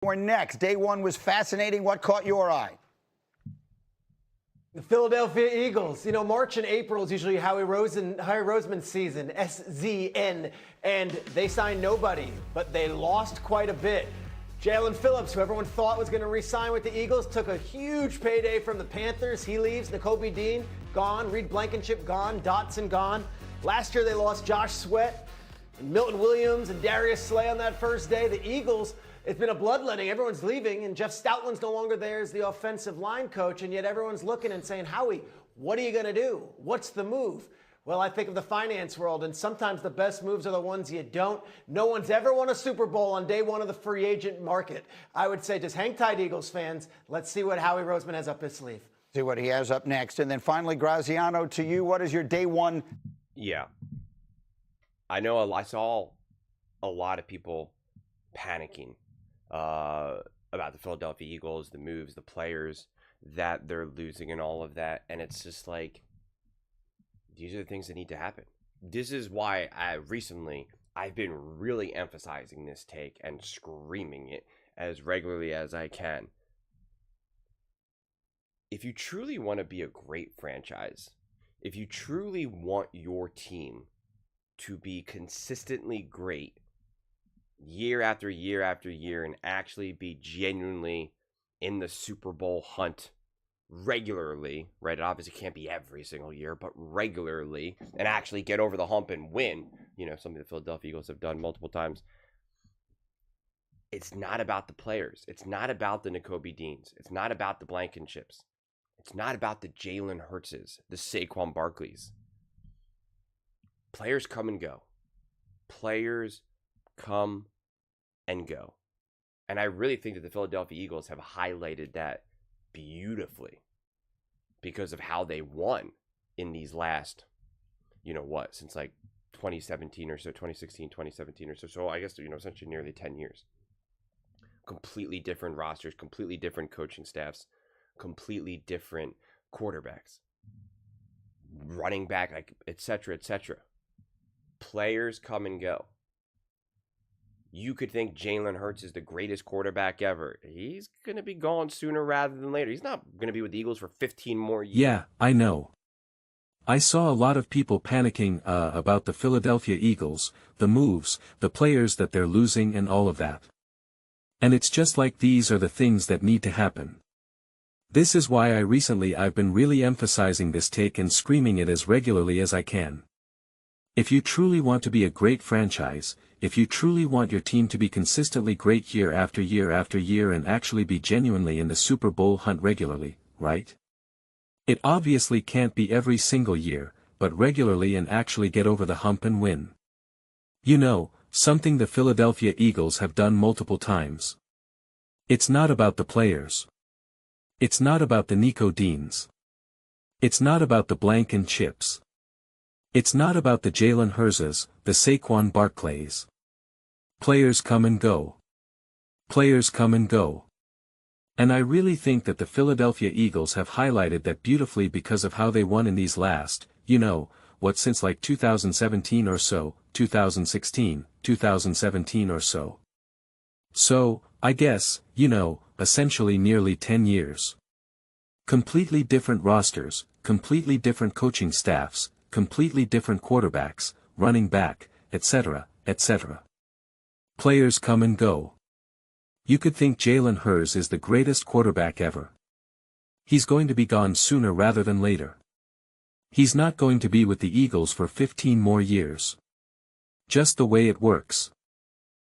We're next. Day one was fascinating. What caught your eye? The Philadelphia Eagles. You know, March and April is usually Howie Roseman's season, SZN, and they signed nobody, but they lost quite a bit. Jalen Phillips, who everyone thought was going to re-sign with the Eagles, took a huge payday from the Panthers. He leaves. Nakobe Dean, gone. Reed Blankenship, gone. Dotson, gone. Last year, they lost Josh Sweat, and Milton Williams, and Darius Slay on that first day. The Eagles, it's been a bloodletting. Everyone's leaving, and Jeff Stoutland's no longer there as the offensive line coach, and yet everyone's looking and saying, Howie, what are you going to do? What's the move? Well, I think of the finance world, and sometimes the best moves are the ones you don't. No one's ever won a Super Bowl on day one of the free agent market. I would say just hang tight, Eagles fans. Let's see what Howie Roseman has up his sleeve. See what he has up next. And then finally, Graziano, to you, what is your day one? Yeah. I know I saw a lot of people panicking about the Philadelphia Eagles, the moves, the players that they're losing and all of that. And it's just like, these are the things that need to happen. This is why I've been really emphasizing this take and screaming it as regularly as I can. If you truly want to be a great franchise, if you truly want your team to be consistently great year after year after year and actually be genuinely in the Super Bowl hunt regularly, right? It obviously can't be every single year, but regularly, and actually get over the hump and win, you know, something the Philadelphia Eagles have done multiple times. It's not about the players. It's not about the Nakobe Deans. It's not about the Blankenships. It's not about the Jalen Hurtses, the Saquon Barkleys. Players come and go. Players come and go. And I really think that the Philadelphia Eagles have highlighted that beautifully because of how they won in these last, since like 2017 or so, 2016, 2017 or so. So I guess, essentially nearly 10 years. Completely different rosters, completely different coaching staffs, completely different quarterbacks, running back, like et cetera, et cetera. Players come and go. You could think Jalen Hurts is the greatest quarterback ever. He's going to be gone sooner rather than later. He's not going to be with the Eagles for 15 more years. Yeah, I know. I saw a lot of people panicking about the Philadelphia Eagles, the moves, the players that they're losing and all of that. And it's just like these are the things that need to happen. This is why I've been really emphasizing this take and screaming it as regularly as I can. If you truly want to be a great franchise, if you truly want your team to be consistently great year after year after year and actually be genuinely in the Super Bowl hunt regularly, right? It obviously can't be every single year, but regularly and actually get over the hump and win. You know, something the Philadelphia Eagles have done multiple times. It's not about the players. It's not about the Nico Deans. It's not about the Blankenships. It's not about the Jalen Hurtses, the Saquon Barkleys. Players come and go. Players come and go. And I really think that the Philadelphia Eagles have highlighted that beautifully because of how they won in these last, since like 2017 or so, 2016, 2017 or so. So, I guess, essentially nearly 10 years. Completely different rosters, completely different coaching staffs, completely different quarterbacks, running back, etc., etc. Players come and go. You could think Jalen Hurts is the greatest quarterback ever. He's going to be gone sooner rather than later. He's not going to be with the Eagles for 15 more years. Just the way it works.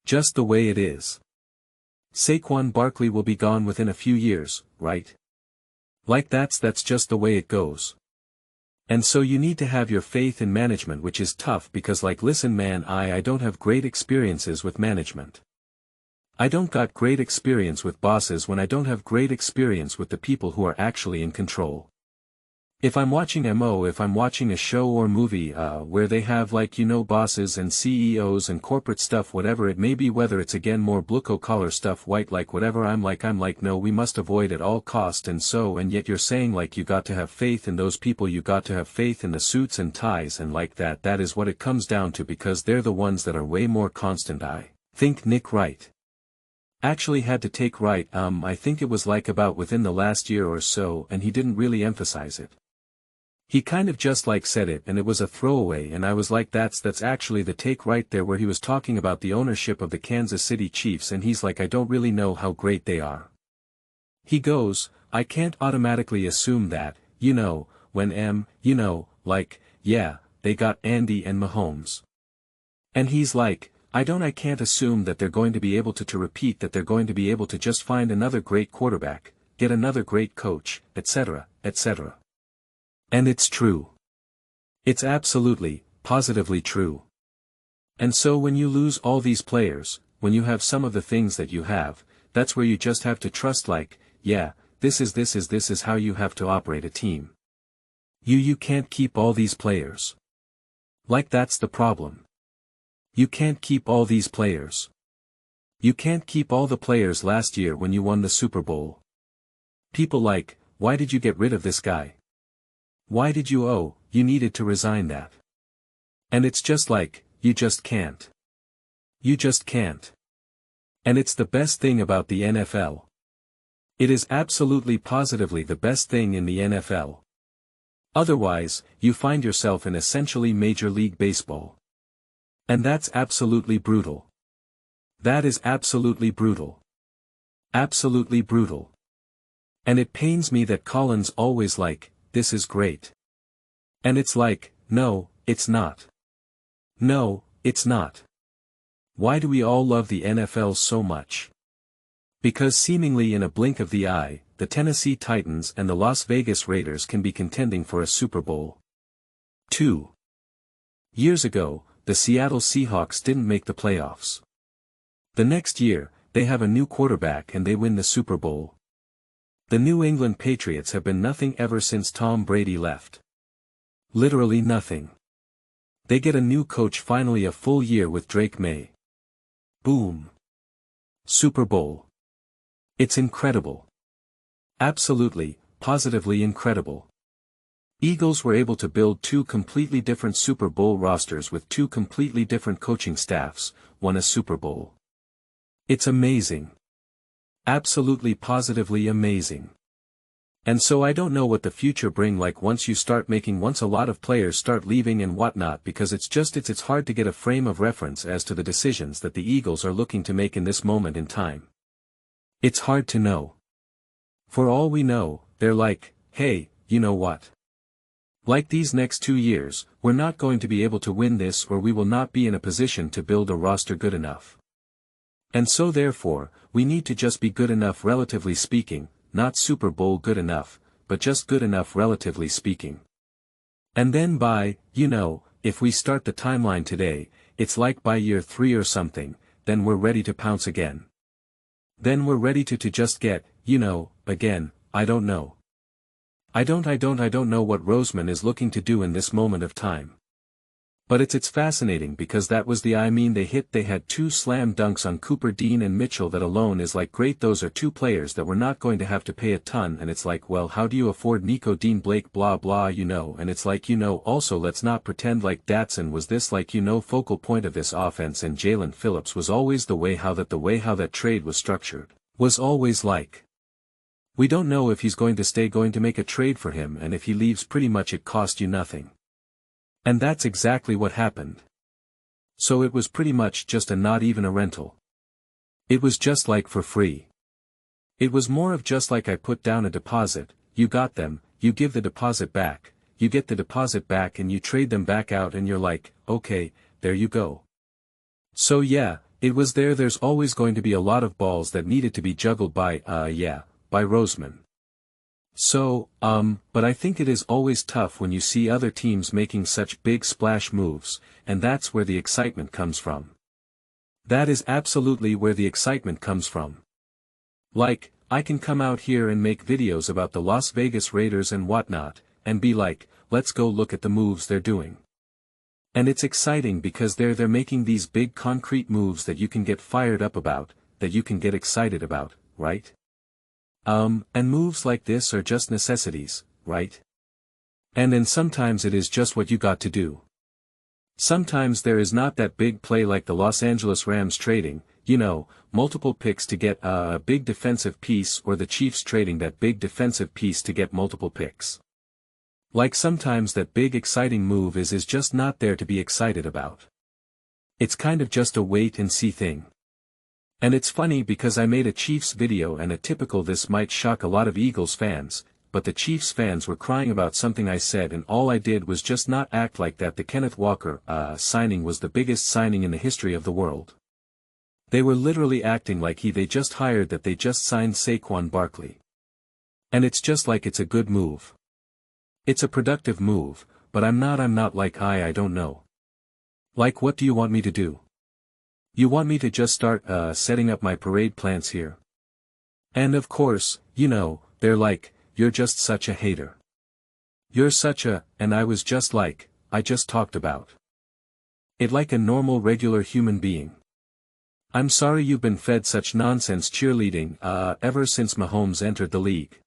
Just the way it is. Saquon Barkley will be gone within a few years, right? Like that's just the way it goes. And so you need to have your faith in management, which is tough because listen man, I don't have great experiences with management. I don't got great experience with bosses when I don't have great experience with the people who are actually in control. If I'm watching if I'm watching a show or movie where they have bosses and CEOs and corporate stuff, whatever it may be, whether it's again more blue collar stuff, white whatever, I'm like no, we must avoid at all cost, and yet you're saying you got to have faith in those people, you got to have faith in the suits and ties and that is what it comes down to because they're the ones that are way more constant. I think Nick Wright. actually had to take Wright, I think it was like about within the last year or so, and he didn't really emphasize it. He kind of just like said it and it was a throwaway, and I was like that's actually the take right there, where he was talking about the ownership of the Kansas City Chiefs, and he's like, I don't really know how great they are. He goes, I can't automatically assume that, when like, yeah, they got Andy and Mahomes. And he's like, I can't assume that they're going to be able to repeat, that they're going to be able to just find another great quarterback, get another great coach, etc., etc. And it's true. It's absolutely, positively true. And so when you lose all these players, when you have some of the things that you have, that's where you just have to trust, like, yeah, this is how you have to operate a team. You can't keep all these players. Like, that's the problem. You can't keep all these players. You can't keep all the players last year when you won the Super Bowl. People like, why did you get rid of this guy? Why did you? Oh, you needed to resign that. And it's just like, you just can't. You just can't. And it's the best thing about the NFL. It is absolutely positively the best thing in the NFL. Otherwise, you find yourself in essentially Major League Baseball. And that's absolutely brutal. That is absolutely brutal. Absolutely brutal. And it pains me that Colin's always like, this is great. And it's like, no, it's not. No, it's not. Why do we all love the NFL so much? Because seemingly in a blink of the eye, the Tennessee Titans and the Las Vegas Raiders can be contending for a Super Bowl. 2 years ago, the Seattle Seahawks didn't make the playoffs. The next year, they have a new quarterback and they win the Super Bowl. The New England Patriots have been nothing ever since Tom Brady left. Literally nothing. They get a new coach, finally a full year with Drake May. Boom. Super Bowl. It's incredible. Absolutely, positively incredible. Eagles were able to build 2 completely different Super Bowl rosters with 2 completely different coaching staffs, won a Super Bowl. It's amazing. Absolutely positively amazing. And so I don't know what the future bring, like once a lot of players start leaving and whatnot, because it's hard to get a frame of reference as to the decisions that the Eagles are looking to make in this moment in time. It's hard to know. For all we know, they're like, hey, you know what? Like, these next 2 years, we're not going to be able to win this, or we will not be in a position to build a roster good enough. And so therefore, we need to just be good enough relatively speaking, not Super Bowl good enough, but just good enough relatively speaking. And then by, if we start the timeline today, it's like by year 3 or something, then we're ready to pounce again. Then we're ready to just get, again, I don't know. I don't know what Roseman is looking to do in this moment of time. But it's fascinating, because that was they had 2 slam dunks on Cooper Dean and Mitchell. That alone is like, great, those are 2 players that we're not going to have to pay a ton, and it's like, well, how do you afford Nico Dean Blake blah blah, and it's like, also let's not pretend like Datsun was this like, focal point of this offense, and Jalen Phillips was always the way how that trade was structured, was always like, we don't know if he's going to make a trade for him, and if he leaves pretty much it cost you nothing. And that's exactly what happened. So it was pretty much just not even a rental. It was just like for free. It was more of just like, I put down a deposit, you got them, you give the deposit back, you get the deposit back, and you trade them back out, and you're like, okay, there you go. So yeah, it was there's always going to be a lot of balls that needed to be juggled by Roseman. So, but I think it is always tough when you see other teams making such big splash moves, and that's where the excitement comes from. That is absolutely where the excitement comes from. Like, I can come out here and make videos about the Las Vegas Raiders and whatnot, and be like, let's go look at the moves they're doing. And it's exciting because they're making these big concrete moves that you can get fired up about, that you can get excited about, right? And moves like this are just necessities, right? And then sometimes it is just what you got to do. Sometimes there is not that big play like the Los Angeles Rams trading, multiple picks to get a big defensive piece, or the Chiefs trading that big defensive piece to get multiple picks. Like sometimes that big exciting move is just not there to be excited about. It's kind of just a wait and see thing. And it's funny because I made a Chiefs video, and a typical this might shock a lot of Eagles fans, but the Chiefs fans were crying about something I said, and all I did was just not act like that the Kenneth Walker signing was the biggest signing in the history of the world. They were literally acting like they just hired, that they just signed Saquon Barkley. And it's just like it's a good move. It's a productive move, but I'm not like I don't know. Like, what do you want me to do? You want me to just start setting up my parade plants here? And of course, they're like, you're just such a hater. You're such a, and I was just like, I just talked about it like a normal regular human being. I'm sorry you've been fed such nonsense cheerleading ever since Mahomes entered the league.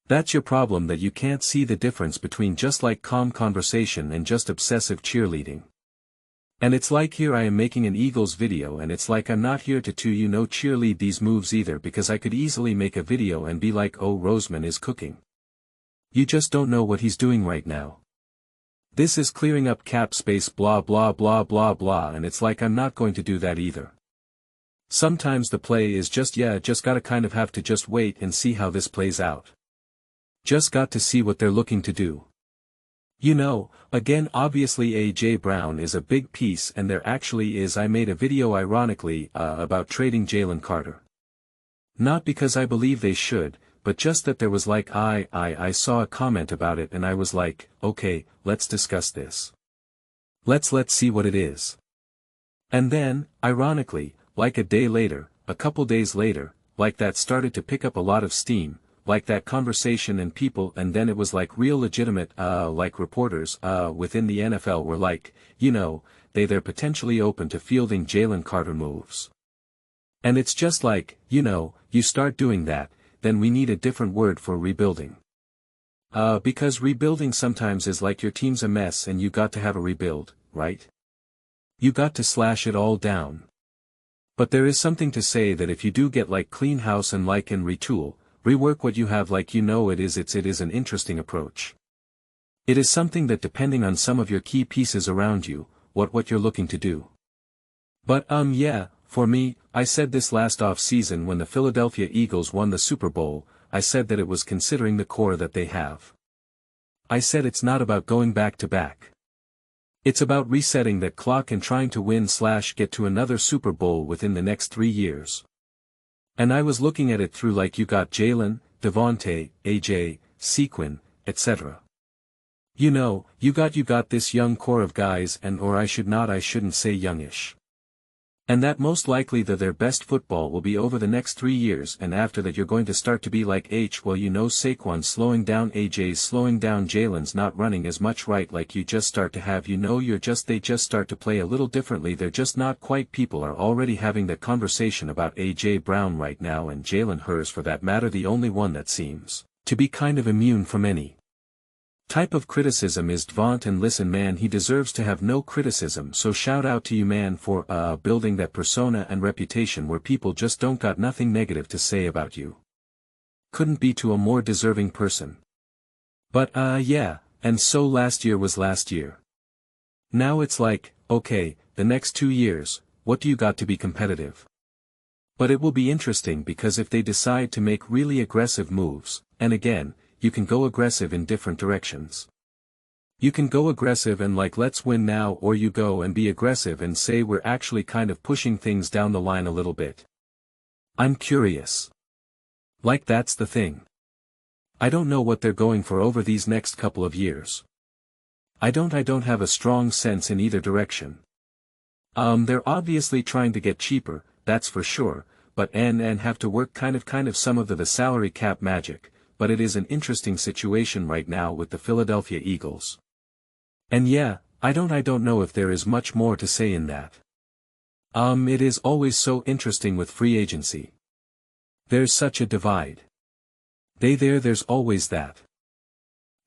That's your problem, that you can't see the difference between just like calm conversation and just obsessive cheerleading. And it's like here I am making an Eagles video, and it's like I'm not here to cheerlead these moves either, because I could easily make a video and be like, oh, Roseman is cooking. You just don't know what he's doing right now. This is clearing up cap space blah blah blah blah blah, and it's like I'm not going to do that either. Sometimes the play is just gotta kind of have to just wait and see how this plays out. Just got to see what they're looking to do. Again, obviously A.J. Brown is a big piece, and there actually is. I made a video ironically about trading Jalen Carter. Not because I believe they should, but just that there was like I saw a comment about it, and I was like, okay, let's discuss this. Let's see what it is. And then, ironically, like a couple days later, like that started to pick up a lot of steam, like that conversation and people, and then it was like real legitimate, like reporters, within the NFL were like, they're potentially open to fielding Jalen Carter moves. And it's just like, you start doing that, then we need a different word for rebuilding. Because rebuilding sometimes is like your team's a mess and you got to have a rebuild, right? You got to slash it all down. But there is something to say that if you do get like clean house and like and retool, rework what you have, like it is an interesting approach. It is something that, depending on some of your key pieces around you, what you're looking to do. But for me, I said this last off season when the Philadelphia Eagles won the Super Bowl, I said that it was considering the core that they have. I said it's not about going back to back. It's about resetting that clock and trying to win/get to another Super Bowl within the next 3 years. And I was looking at it through like you got Jalen, Devontae, AJ, Sequin, etc. You got this young core of guys, I shouldn't say youngish. And that most likely their best football will be over the next 3 years, and after that you're going to start to be like Saquon's slowing down, AJ's slowing down, Jalen's not running as much, right? Like you just start to have they just start to play a little differently. They're just not quite. People are already having that conversation about AJ Brown right now, and Jalen Hurts for that matter, the only one that seems to be kind of immune from any type of criticism is Devont, and listen man, he deserves to have no criticism, so shout out to you man for building that persona and reputation where people just don't got nothing negative to say about you. Couldn't be to a more deserving person. But and so last year was last year. Now it's like, okay, the next 2 years, what do you got to be competitive? But it will be interesting because if they decide to make really aggressive moves, and again, you can go aggressive in different directions. You can go aggressive and like let's win now, or you go and be aggressive and say we're actually kind of pushing things down the line a little bit. I'm curious. Like that's the thing. I don't know what they're going for over these next couple of years. I don't have a strong sense in either direction. They're obviously trying to get cheaper, that's for sure, but and have to work kind of some of the salary cap magic. But it is an interesting situation right now with the Philadelphia Eagles. And I don't know if there is much more to say in that. It is always so interesting with free agency. There's such a divide. There's always that.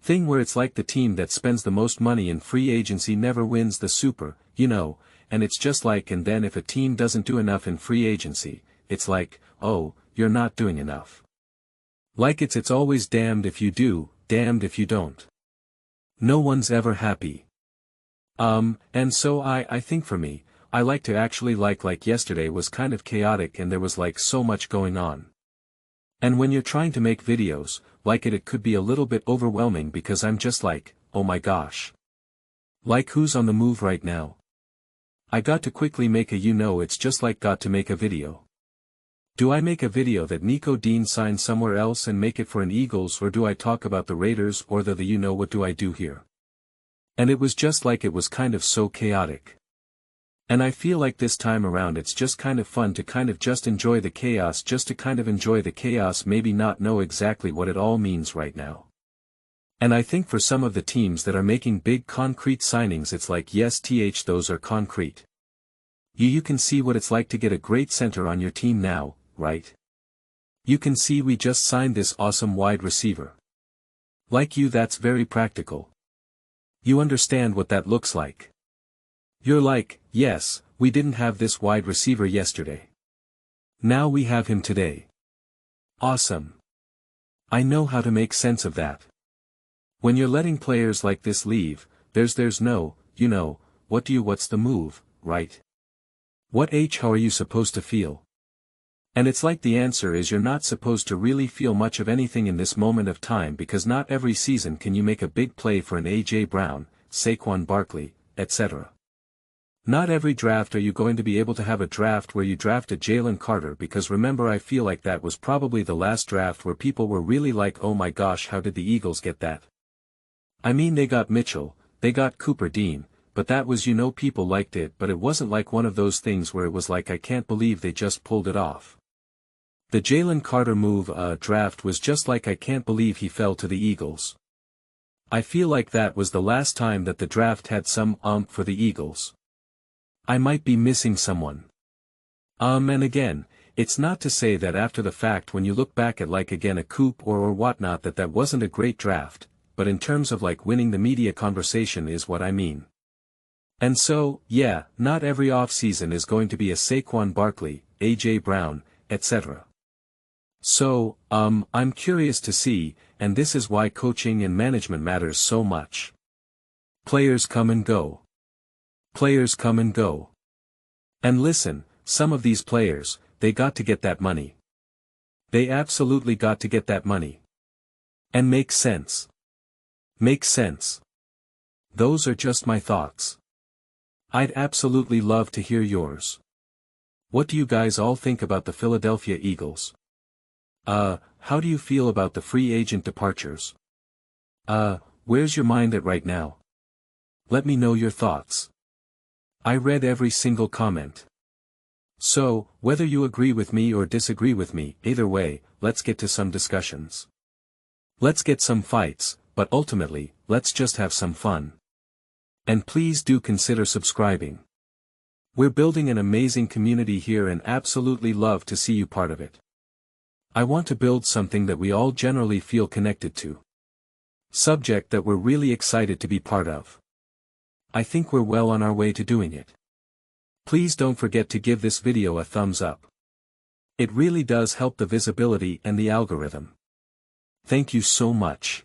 thing where it's like the team that spends the most money in free agency never wins the Super, and it's just like, and then if a team doesn't do enough in free agency, it's like, oh, you're not doing enough. Like it's always damned if you do, damned if you don't. No one's ever happy. And so I think for me, I like to actually like yesterday was kind of chaotic and there was like so much going on. And when you're trying to make videos, like it could be a little bit overwhelming because I'm just like, oh my gosh. Like who's on the move right now? I got to quickly make it's just like got to make a video. Do I make a video that Nico Dean signed somewhere else and make it for an Eagles, or do I talk about the Raiders or the what do I do here? And it was just like it was kind of so chaotic. And I feel like this time around it's just kind of fun to kind of just enjoy the chaos, just to kind of enjoy the chaos, maybe not know exactly what it all means right now. And I think for some of the teams that are making big concrete signings it's like yes those are concrete. You can see what it's like to get a great center on your team now, right? You can see we just signed this awesome wide receiver. Like that's very practical. You understand what that looks like. You're like, yes, we didn't have this wide receiver yesterday. Now we have him today. Awesome. I know how to make sense of that. When you're letting players like this leave, there's no, what's the move, right? How are you supposed to feel? And it's like the answer is you're not supposed to really feel much of anything in this moment of time, because not every season can you make a big play for an A.J. Brown, Saquon Barkley, etc. Not every draft are you going to be able to have a draft where you draft a Jalen Carter, because remember I feel like that was probably the last draft where people were really like oh my gosh how did the Eagles get that? I mean they got Mitchell, they got Cooper Dean, but that was people liked it, but it wasn't like one of those things where it was like I can't believe they just pulled it off. The Jalen Carter draft was just like I can't believe he fell to the Eagles. I feel like that was the last time that the draft had some for the Eagles. I might be missing someone. And again, it's not to say that after the fact when you look back at like again a Coop or whatnot that wasn't a great draft, but in terms of like winning the media conversation is what I mean. And so, yeah, not every offseason is going to be a Saquon Barkley, A.J. Brown, etc. So, I'm curious to see, and this is why coaching and management matters so much. Players come and go. Players come and go. And listen, some of these players, they got to get that money. They absolutely got to get that money. And make sense. Make sense. Those are just my thoughts. I'd absolutely love to hear yours. What do you guys all think about the Philadelphia Eagles? How do you feel about the free agent departures? Where's your mind at right now? Let me know your thoughts. I read every single comment. So, whether you agree with me or disagree with me, either way, let's get to some discussions. Let's get some fights, but ultimately, let's just have some fun. And please do consider subscribing. We're building an amazing community here and absolutely love to see you part of it. I want to build something that we all generally feel connected to. Subject that we're really excited to be part of. I think we're well on our way to doing it. Please don't forget to give this video a thumbs up. It really does help the visibility and the algorithm. Thank you so much.